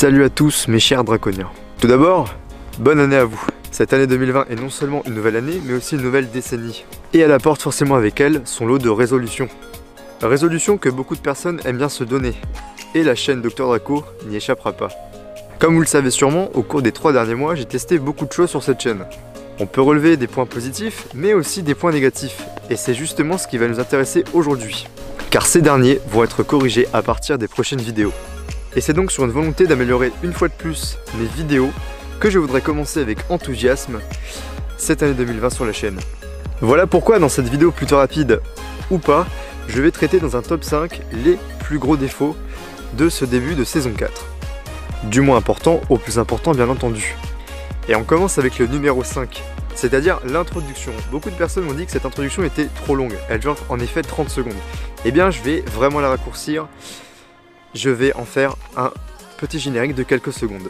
Salut à tous mes chers draconiens. Tout d'abord, bonne année à vous. Cette année 2020 est non seulement une nouvelle année, mais aussi une nouvelle décennie. Et elle apporte forcément avec elle son lot de résolutions. Résolutions que beaucoup de personnes aiment bien se donner. Et la chaîne Dr Draco n'y échappera pas. Comme vous le savez sûrement, au cours des 3 derniers mois, j'ai testé beaucoup de choses sur cette chaîne. On peut relever des points positifs, mais aussi des points négatifs. Et c'est justement ce qui va nous intéresser aujourd'hui. Car ces derniers vont être corrigés à partir des prochaines vidéos. Et c'est donc sur une volonté d'améliorer une fois de plus mes vidéos que je voudrais commencer avec enthousiasme cette année 2020 sur la chaîne. Voilà pourquoi dans cette vidéo plutôt rapide ou pas, je vais traiter dans un top 5 les plus gros défauts de ce début de saison 4. Du moins important au plus important bien entendu. Et on commence avec le numéro 5, c'est-à-dire l'introduction. Beaucoup de personnes m'ont dit que cette introduction était trop longue, elle dure en effet 30 secondes. Eh bien je vais vraiment la raccourcir. Je vais en faire un petit générique de quelques secondes.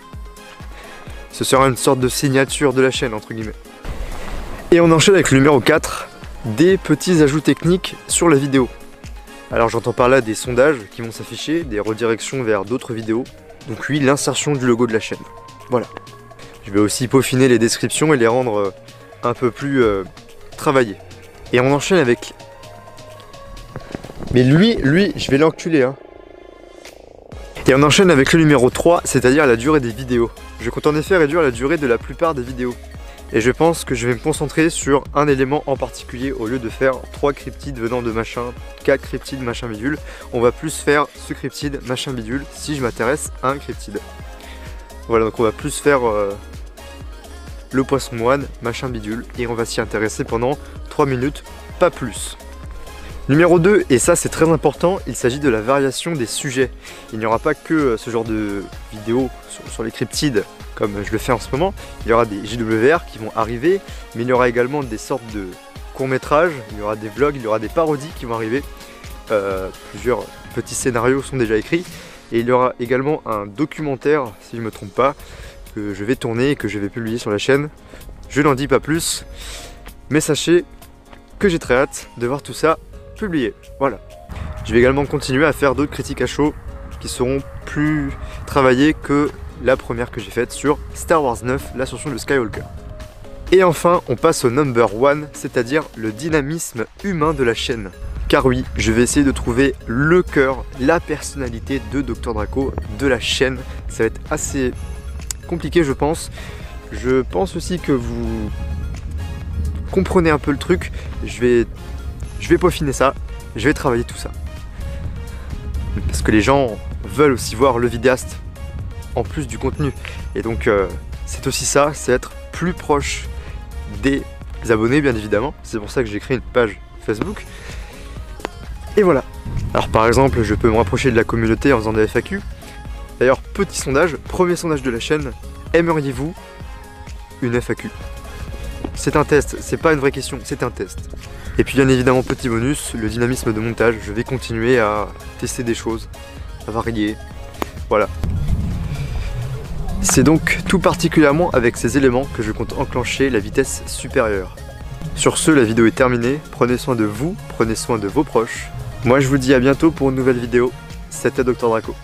Ce sera une sorte de signature de la chaîne entre guillemets. Et on enchaîne avec le numéro 4, des petits ajouts techniques sur la vidéo. Alors j'entends par là des sondages qui vont s'afficher, des redirections vers d'autres vidéos. Donc oui, l'insertion du logo de la chaîne. Voilà. Je vais aussi peaufiner les descriptions et les rendre un peu plus travaillées. Et on enchaîne avec... Mais lui, je vais l'enculer hein. Et on enchaîne avec le numéro 3, c'est-à-dire la durée des vidéos. Je compte en effet réduire la durée de la plupart des vidéos. Et je pense que je vais me concentrer sur un élément en particulier au lieu de faire 3 cryptides venant de machin, 4 cryptides machin bidule. On va plus faire ce cryptide machin bidule si je m'intéresse à un cryptide. Voilà, donc on va plus faire le poisson moine machin bidule et on va s'y intéresser pendant 3 minutes, pas plus. Numéro 2, et ça c'est très important, il s'agit de la variation des sujets. Il n'y aura pas que ce genre de vidéos sur les cryptides comme je le fais en ce moment. Il y aura des JWR qui vont arriver, mais il y aura également des sortes de courts-métrages, il y aura des vlogs, il y aura des parodies qui vont arriver. Plusieurs petits scénarios sont déjà écrits. Et il y aura également un documentaire, si je ne me trompe pas, que je vais tourner et que je vais publier sur la chaîne. Je n'en dis pas plus, mais sachez que j'ai très hâte de voir tout ça publié. Voilà. Je vais également continuer à faire d'autres critiques à chaud qui seront plus travaillées que la première que j'ai faite sur Star Wars 9, l'ascension de Skywalker. Et enfin, on passe au number 1, c'est-à-dire le dynamisme humain de la chaîne. Car oui, je vais essayer de trouver le cœur, la personnalité de Dr Draco, de la chaîne. Ça va être assez compliqué je pense. Je pense aussi que vous comprenez un peu le truc. Je vais peaufiner ça, je vais travailler tout ça. Parce que les gens veulent aussi voir le vidéaste en plus du contenu. Et donc c'est aussi ça, c'est être plus proche des abonnés bien évidemment. C'est pour ça que j'ai créé une page Facebook. Et voilà. Alors par exemple, je peux me rapprocher de la communauté en faisant des FAQ. D'ailleurs, petit sondage, premier sondage de la chaîne, aimeriez-vous une FAQ? C'est un test, c'est pas une vraie question, c'est un test. Et puis bien évidemment, petit bonus, le dynamisme de montage. Je vais continuer à tester des choses, à varier, voilà. C'est donc tout particulièrement avec ces éléments que je compte enclencher la vitesse supérieure. Sur ce, la vidéo est terminée, prenez soin de vous, prenez soin de vos proches. Moi je vous dis à bientôt pour une nouvelle vidéo, c'était Dr Draco.